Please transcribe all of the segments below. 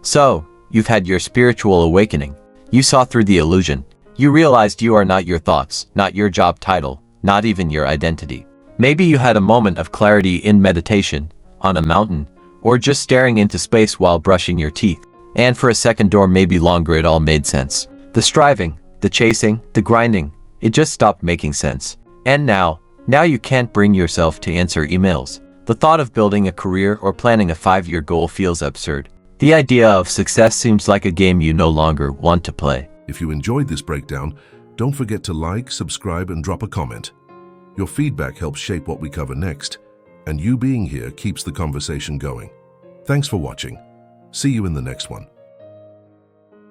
So, you've had your spiritual awakening. You saw through the illusion. You realized you are not your thoughts, not your job title, not even your identity. Maybe you had a moment of clarity in meditation, on a mountain, or just staring into space while brushing your teeth. And for a second or maybe longer it all made sense. The striving, the chasing, the grinding, it just stopped making sense. And now you can't bring yourself to answer emails. The thought of building a career or planning a 5-year goal feels absurd. The idea of success seems like a game you no longer want to play. If you enjoyed this breakdown, don't forget to like, subscribe, and drop a comment. Your feedback helps shape what we cover next, and you being here keeps the conversation going. Thanks for watching. See you in the next one.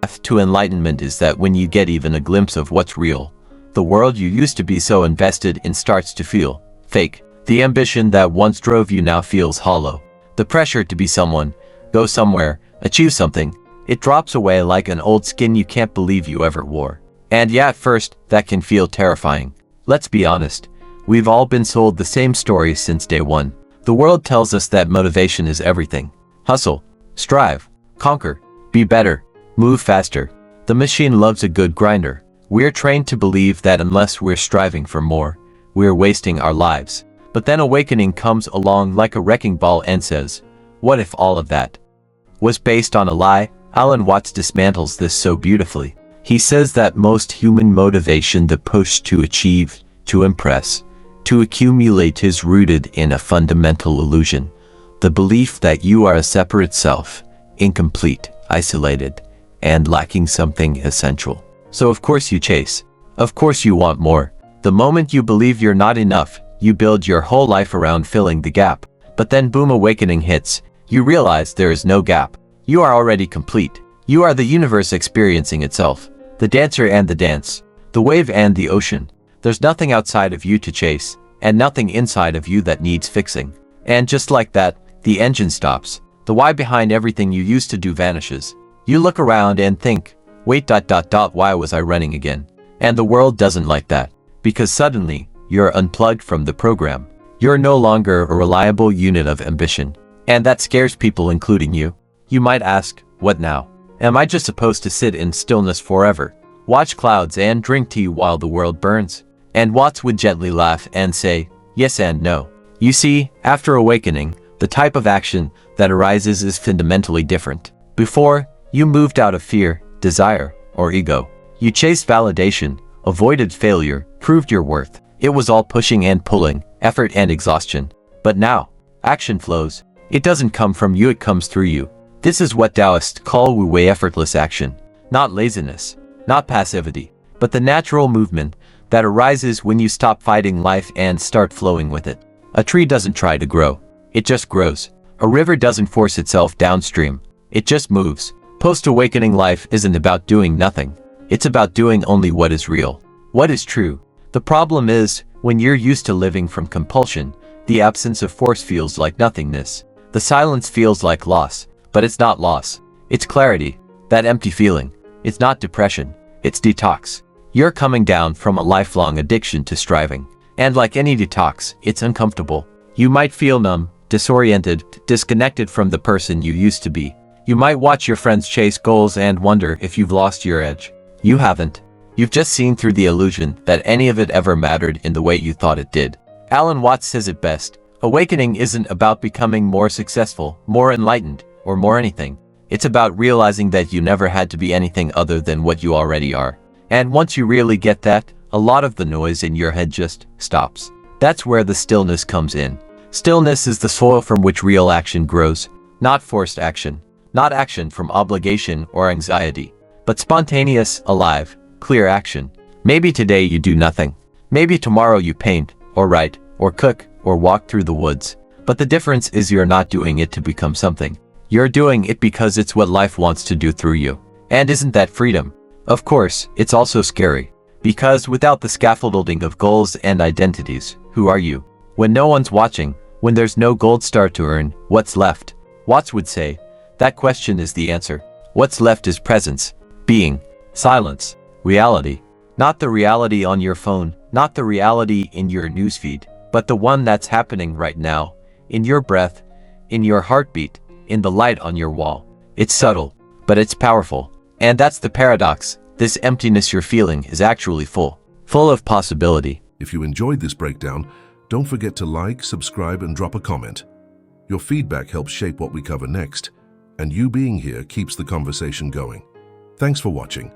The path to enlightenment is that when you get even a glimpse of what's real, the world you used to be so invested in starts to feel fake. The ambition that once drove you now feels hollow. The pressure to be someone, go somewhere, achieve something, it drops away like an old skin you can't believe you ever wore. And yeah, at first, that can feel terrifying. Let's be honest. We've all been sold the same story since day one. The world tells us that motivation is everything. Hustle, strive, conquer, be better, move faster. The machine loves a good grinder. We're trained to believe that unless we're striving for more, we're wasting our lives. But then awakening comes along like a wrecking ball and says, what if all of that was based on a lie? Alan Watts dismantles this so beautifully. He says that most human motivation, the push to achieve, to impress, to accumulate, is rooted in a fundamental illusion. The belief that you are a separate self, incomplete, isolated, and lacking something essential. So of course you chase. Of course you want more. The moment you believe you're not enough, you build your whole life around filling the gap. But then boom, awakening hits. You realize there is no gap. You are already complete. You are the universe experiencing itself. The dancer and the dance. The wave and the ocean. There's nothing outside of you to chase, and nothing inside of you that needs fixing. And just like that, the engine stops. The why behind everything you used to do vanishes. You look around and think, wait, why was I running again? And the world doesn't like that. Because suddenly, you're unplugged from the program. You're no longer a reliable unit of ambition. And that scares people, including you. You might ask, what now? Am I just supposed to sit in stillness forever, watch clouds and drink tea while the world burns? And Watts would gently laugh and say, yes and no. You see, after awakening, the type of action that arises is fundamentally different. Before, you moved out of fear, desire, or ego. You chased validation, avoided failure, proved your worth. It was all pushing and pulling, effort and exhaustion. But now, action flows. It doesn't come from you, it comes through you. This is what Taoists call Wu Wei, effortless action. Not laziness, not passivity, but the natural movement that arises when you stop fighting life and start flowing with it. A tree doesn't try to grow, it just grows. A river doesn't force itself downstream, it just moves. Post-awakening life isn't about doing nothing. It's about doing only what is real, what is true. The problem is, when you're used to living from compulsion, the absence of force feels like nothingness. The silence feels like loss. But it's not loss. It's clarity. That empty feeling. It's not depression. It's detox. You're coming down from a lifelong addiction to striving. And like any detox, it's uncomfortable. You might feel numb, disoriented, disconnected from the person you used to be. You might watch your friends chase goals and wonder if you've lost your edge. You haven't. You've just seen through the illusion that any of it ever mattered in the way you thought it did. Alan Watts says it best. Awakening isn't about becoming more successful, more enlightened, or more anything. It's about realizing that you never had to be anything other than what you already are. And once you really get that, a lot of the noise in your head just stops. That's where the stillness comes in. Stillness is the soil from which real action grows, not forced action, not action from obligation or anxiety, but spontaneous, alive, clear action. Maybe today you do nothing. Maybe tomorrow you paint, or write, or cook, or walk through the woods. But the difference is you're not doing it to become something. You're doing it because it's what life wants to do through you. And isn't that freedom? Of course, it's also scary. Because without the scaffolding of goals and identities, who are you? When no one's watching, when there's no gold star to earn, what's left? Watts would say, that question is the answer. What's left is presence, being, silence, reality. Not the reality on your phone, not the reality in your newsfeed, but the one that's happening right now, in your breath, in your heartbeat, in the light on your wall. It's subtle, but it's powerful. And that's the paradox. This emptiness you're feeling is actually full of possibility. If you enjoyed this breakdown, don't forget to like, subscribe, and drop a comment. Your feedback helps shape what we cover next, and you being here keeps the conversation going. Thanks for watching.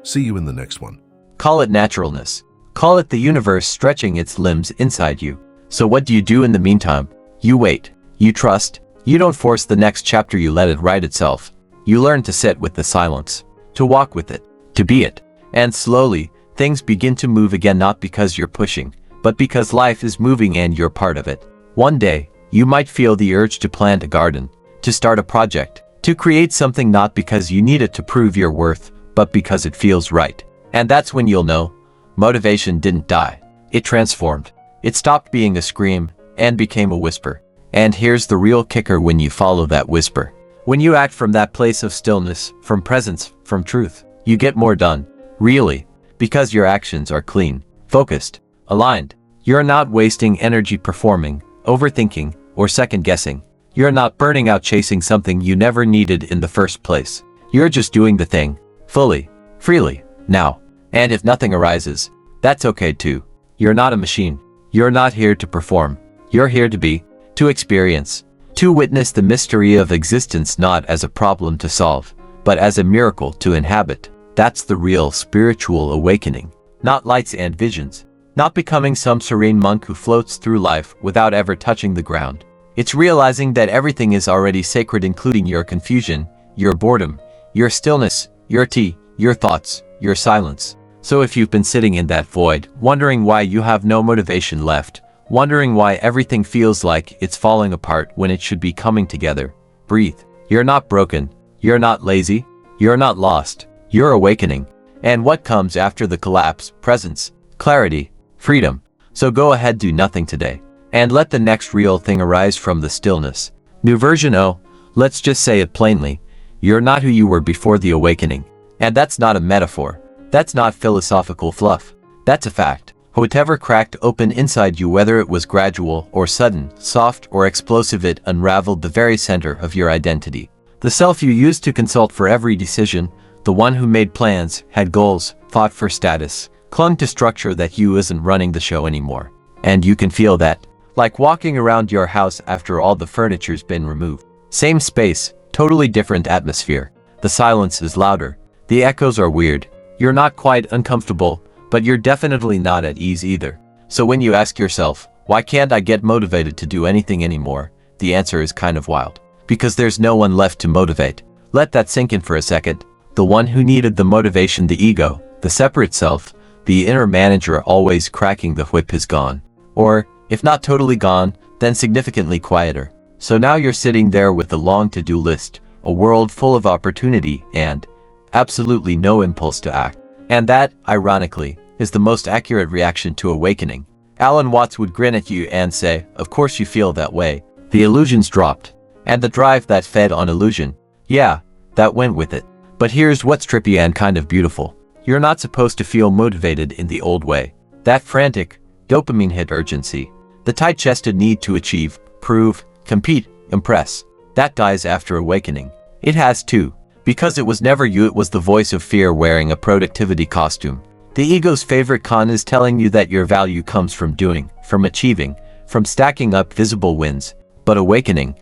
See you in the next one. Call it naturalness. Call it the universe stretching its limbs inside you. So what do you do in the meantime? You wait. You trust. You don't force the next chapter, you let it write itself. You learn to sit with the silence, to walk with it, to be it. And slowly, things begin to move again, not because you're pushing, but because life is moving and you're part of it. One day, you might feel the urge to plant a garden, to start a project, to create something, not because you need it to prove your worth, but because it feels right. And that's when you'll know motivation didn't die. It transformed. It stopped being a scream and became a whisper. And here's the real kicker: when you follow that whisper, when you act from that place of stillness, from presence, from truth, you get more done. Really. Because your actions are clean, focused, aligned. You're not wasting energy performing, overthinking, or second-guessing. You're not burning out chasing something you never needed in the first place. You're just doing the thing, fully, freely, now. And if nothing arises, that's okay too. You're not a machine. You're not here to perform. You're here to be, to experience, to witness the mystery of existence, not as a problem to solve, but as a miracle to inhabit. That's the real spiritual awakening. Not lights and visions. Not becoming some serene monk who floats through life without ever touching the ground. It's realizing that everything is already sacred, including your confusion, your boredom, your stillness, your tea, your thoughts, your silence. So if you've been sitting in that void, wondering why you have no motivation left, wondering why everything feels like it's falling apart when it should be coming together, breathe. You're not broken. You're not lazy. You're not lost. You're awakening. And what comes after the collapse? Presence, clarity, freedom. So go ahead, do nothing today, and let the next real thing arise from the stillness. New version. Oh, let's just say it plainly. You're not who you were before the awakening. And that's not a metaphor. That's not philosophical fluff. That's a fact. Whatever cracked open inside you, whether it was gradual or sudden, soft or explosive, it unraveled the very center of your identity. The self you used to consult for every decision, the one who made plans, had goals, fought for status, clung to structure. That you isn't running the show anymore. And you can feel that. Like walking around your house after all the furniture's been removed. Same space, totally different atmosphere. The silence is louder. The echoes are weird. You're not quite uncomfortable, but you're definitely not at ease either. So when you ask yourself, why can't I get motivated to do anything anymore? The answer is kind of wild. Because there's no one left to motivate. Let that sink in for a second. The one who needed the motivation, the ego, the separate self, the inner manager always cracking the whip, is gone. Or, if not totally gone, then significantly quieter. So now you're sitting there with a long to-do list, a world full of opportunity, and absolutely no impulse to act. And that, ironically, is the most accurate reaction to awakening. Alan Watts would grin at you and say, of course you feel that way. The illusions dropped. And the drive that fed on illusion, yeah, that went with it. But here's what's trippy and kind of beautiful. You're not supposed to feel motivated in the old way. That frantic, dopamine hit urgency. The tight-chested need to achieve, prove, compete, impress. That dies after awakening. It has to. Because it was never you, it was the voice of fear wearing a productivity costume. The ego's favorite con is telling you that your value comes from doing, from achieving, from stacking up visible wins. But awakening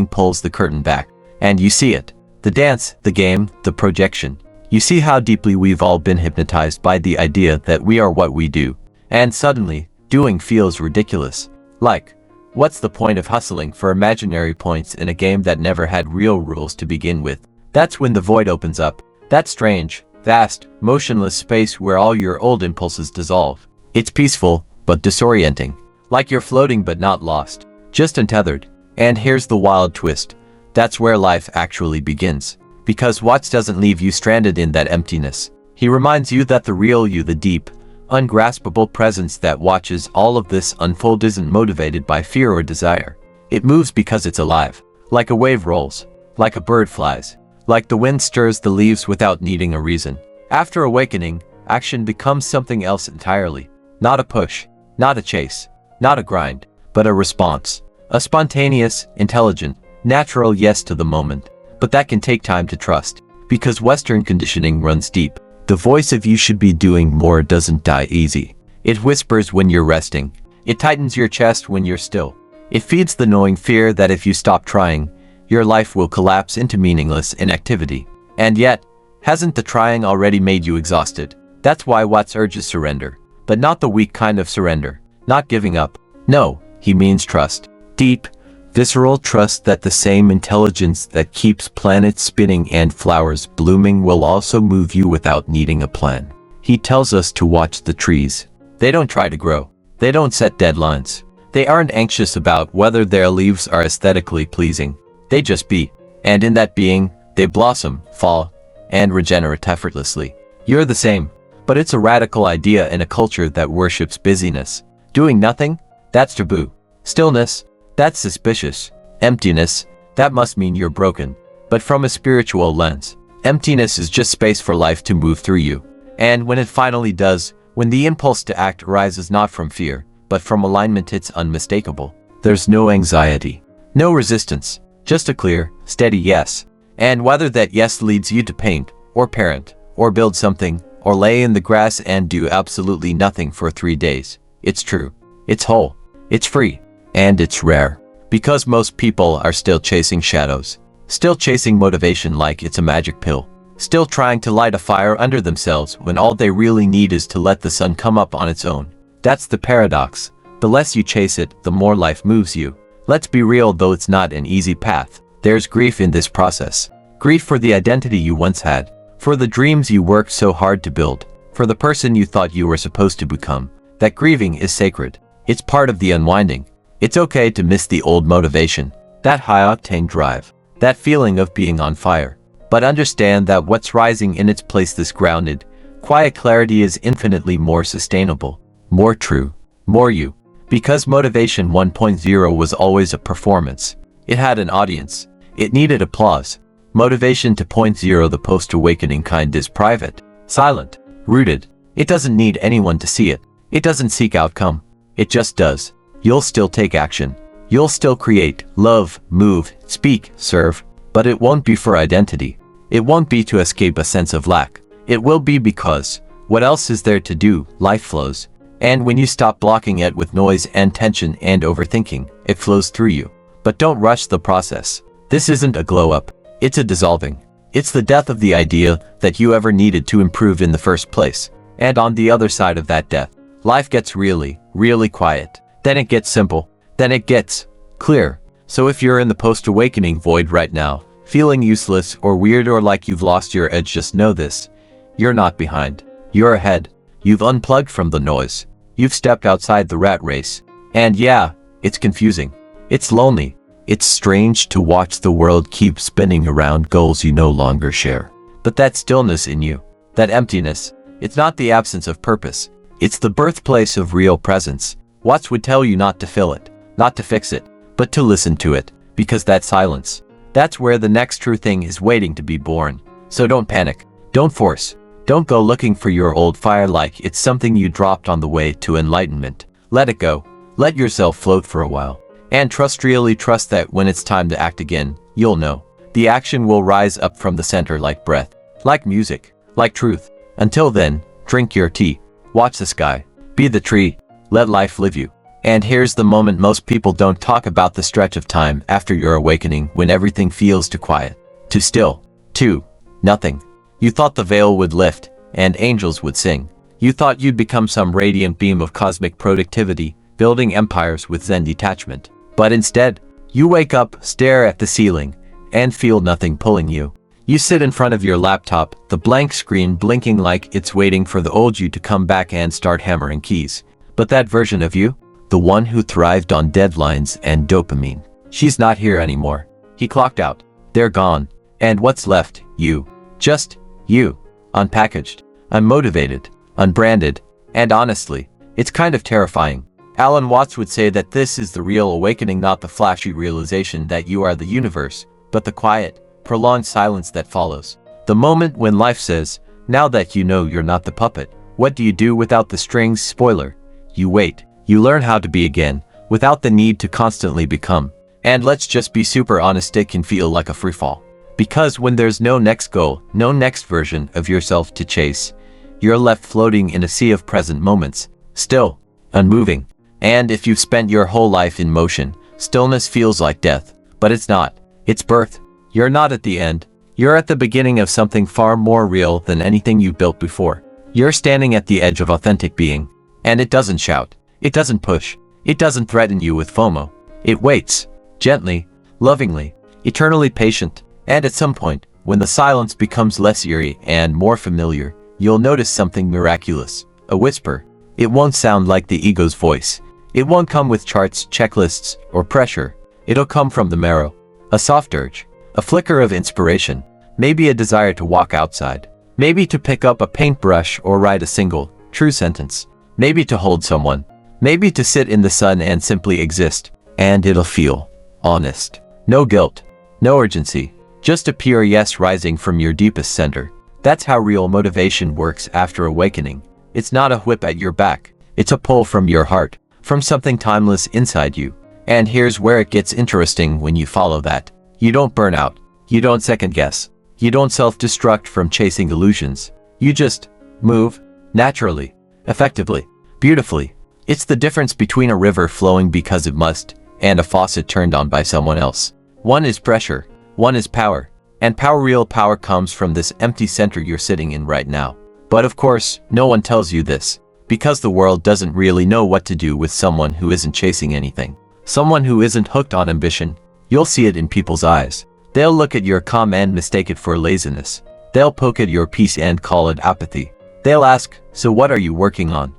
pulls the curtain back. And you see it. The dance, the game, the projection. You see how deeply we've all been hypnotized by the idea that we are what we do. And suddenly, doing feels ridiculous. Like, what's the point of hustling for imaginary points in a game that never had real rules to begin with? That's when the void opens up. That strange, vast, motionless space where all your old impulses dissolve. It's peaceful, but disorienting. Like you're floating but not lost. Just untethered. And here's the wild twist. That's where life actually begins. Because Watts doesn't leave you stranded in that emptiness. He reminds you that the real you, the deep, ungraspable presence that watches all of this unfold, isn't motivated by fear or desire. It moves because it's alive. Like a wave rolls. Like a bird flies. Like the wind stirs the leaves without needing a reason. After awakening, action becomes something else entirely. Not a push. Not a chase. Not a grind. But a response. A spontaneous, intelligent, natural yes to the moment. But that can take time to trust. Because Western conditioning runs deep. The voice of you should be doing more doesn't die easy. It whispers when you're resting. It tightens your chest when you're still. It feeds the gnawing fear that if you stop trying, your life will collapse into meaningless inactivity. And yet, hasn't the trying already made you exhausted? That's why Watts urges surrender. But not the weak kind of surrender. Not giving up. No, he means trust. Deep, visceral trust that the same intelligence that keeps planets spinning and flowers blooming will also move you without needing a plan. He tells us to watch the trees. They don't try to grow. They don't set deadlines. They aren't anxious about whether their leaves are aesthetically pleasing. They just be. And in that being, they blossom, fall, and regenerate effortlessly. You're the same. But it's a radical idea in a culture that worships busyness. Doing nothing? That's taboo. Stillness? That's suspicious. Emptiness? That must mean you're broken. But from a spiritual lens, emptiness is just space for life to move through you. And when it finally does, when the impulse to act arises not from fear, but from alignment, it's unmistakable. There's no anxiety, no resistance, just a clear, steady yes. And whether that yes leads you to paint, or parent, or build something, or lay in the grass and do absolutely nothing for 3 days, it's true, it's whole, it's free, and it's rare. Because most people are still chasing shadows, still chasing motivation like it's a magic pill, still trying to light a fire under themselves when all they really need is to let the sun come up on its own. That's the paradox. The less you chase it, the more life moves you. Let's be real, though it's not an easy path. There's grief in this process. Grief for the identity you once had, for the dreams you worked so hard to build, for the person you thought you were supposed to become. That grieving is sacred. It's part of the unwinding. It's okay to miss the old motivation, that high-octane drive, that feeling of being on fire. But understand that what's rising in its place, this grounded, quiet clarity, is infinitely more sustainable, more true, more you. Because Motivation 1.0 was always a performance. It had an audience. It needed applause. Motivation 2.0, the post-awakening kind, is private, silent, rooted. It doesn't need anyone to see it. It doesn't seek outcome. It just does. You'll still take action. You'll still create, love, move, speak, serve. But it won't be for identity. It won't be to escape a sense of lack. It will be because, what else is there to do? Life flows. And when you stop blocking it with noise and tension and overthinking, it flows through you. But don't rush the process. This isn't a glow up. It's a dissolving. It's the death of the idea that you ever needed to improve in the first place. And on the other side of that death, life gets really, really quiet. Then it gets simple. Then it gets clear. So if you're in the post-awakening void right now, feeling useless or weird or like you've lost your edge, just know this. You're not behind. You're ahead. You've unplugged from the noise. You've stepped outside the rat race. And yeah, it's confusing. It's lonely. It's strange to watch the world keep spinning around goals you no longer share. But that stillness in you, that emptiness, it's not the absence of purpose. It's the birthplace of real presence. Watts would tell you not to fill it, not to fix it, but to listen to it, because that silence, that's where the next true thing is waiting to be born. So don't panic. Don't force. Don't go looking for your old fire like it's something you dropped on the way to enlightenment. Let it go. Let yourself float for a while. And really trust that when it's time to act again, you'll know. The action will rise up from the center like breath, like music, like truth. Until then, drink your tea. Watch the sky. Be the tree. Let life live you. And here's the moment most people don't talk about: the stretch of time after your awakening when everything feels too quiet, too still, too nothing. You thought the veil would lift, and angels would sing. You thought you'd become some radiant beam of cosmic productivity, building empires with Zen detachment. But instead, you wake up, stare at the ceiling, and feel nothing pulling you. You sit in front of your laptop, the blank screen blinking like it's waiting for the old you to come back and start hammering keys. But that version of you, the one who thrived on deadlines and dopamine, she's not here anymore. He clocked out. They're gone. And what's left? You. Just you. Unpackaged, unmotivated, unbranded, and honestly, it's kind of terrifying. Alan Watts would say that this is the real awakening, not the flashy realization that you are the universe, but the quiet, prolonged silence that follows. The moment when life says, now that you know you're not the puppet, what do you do without the strings? Spoiler. You wait. You learn how to be again, without the need to constantly become. And let's just be super honest, it can feel like a free fall. Because when there's no next goal, no next version of yourself to chase, you're left floating in a sea of present moments, still, unmoving. And if you've spent your whole life in motion, stillness feels like death. But it's not. It's birth. You're not at the end. You're at the beginning of something far more real than anything you built before. You're standing at the edge of authentic being. And it doesn't shout. It doesn't push. It doesn't threaten you with FOMO. It waits. Gently, lovingly, eternally patient. And at some point, when the silence becomes less eerie and more familiar, you'll notice something miraculous. A whisper. It won't sound like the ego's voice. It won't come with charts, checklists, or pressure. It'll come from the marrow. A soft urge. A flicker of inspiration. Maybe a desire to walk outside. Maybe to pick up a paintbrush or write a single, true sentence. Maybe to hold someone. Maybe to sit in the sun and simply exist. And it'll feel honest. No guilt. No urgency. Just a pure yes rising from your deepest center. That's how real motivation works after awakening. It's not a whip at your back. It's a pull from your heart. From something timeless inside you. And here's where it gets interesting when you follow that. You don't burn out. You don't second guess. You don't self-destruct from chasing illusions. You just move naturally, effectively, beautifully. It's the difference between a river flowing because it must and a faucet turned on by someone else. One is pressure, one is power. And real power comes from this empty center you're sitting in right now. But of course, no one tells you this. Because the world doesn't really know what to do with someone who isn't chasing anything. Someone who isn't hooked on ambition. You'll see it in people's eyes. They'll look at your calm and mistake it for laziness. They'll poke at your peace and call it apathy. They'll ask, so what are you working on?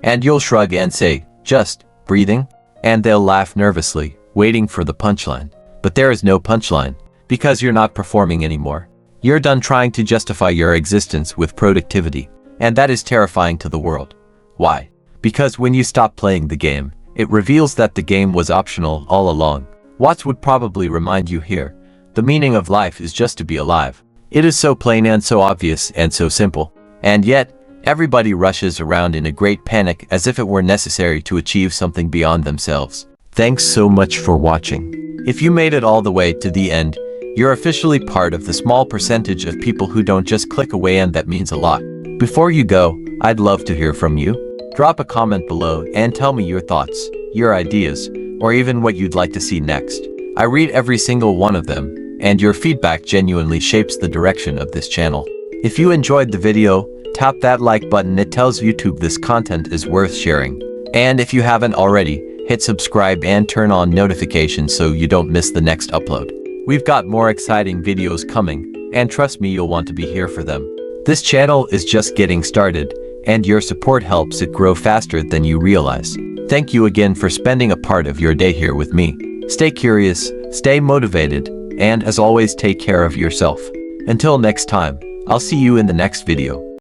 And you'll shrug and say, just breathing. And they'll laugh nervously, waiting for the punchline. But there is no punchline, because you're not performing anymore. You're done trying to justify your existence with productivity. And that is terrifying to the world. Why? Because when you stop playing the game, it reveals that the game was optional all along. Watts would probably remind you here. The meaning of life is just to be alive. It is so plain and so obvious and so simple. And yet, everybody rushes around in a great panic as if it were necessary to achieve something beyond themselves. Thanks so much for watching. If you made it all the way to the end, you're officially part of the small percentage of people who don't just click away, and that means a lot. Before you go, I'd love to hear from you. Drop a comment below and tell me your thoughts, your ideas, or even what you'd like to see next. I read every single one of them, and your feedback genuinely shapes the direction of this channel. If you enjoyed the video, tap that like button. It tells YouTube this content is worth sharing. And if you haven't already, hit subscribe and turn on notifications so you don't miss the next upload. We've got more exciting videos coming, and trust me, you'll want to be here for them. This channel is just getting started, and your support helps it grow faster than you realize. Thank you again for spending a part of your day here with me. Stay curious, stay motivated, and as always, take care of yourself. Until next time, I'll see you in the next video.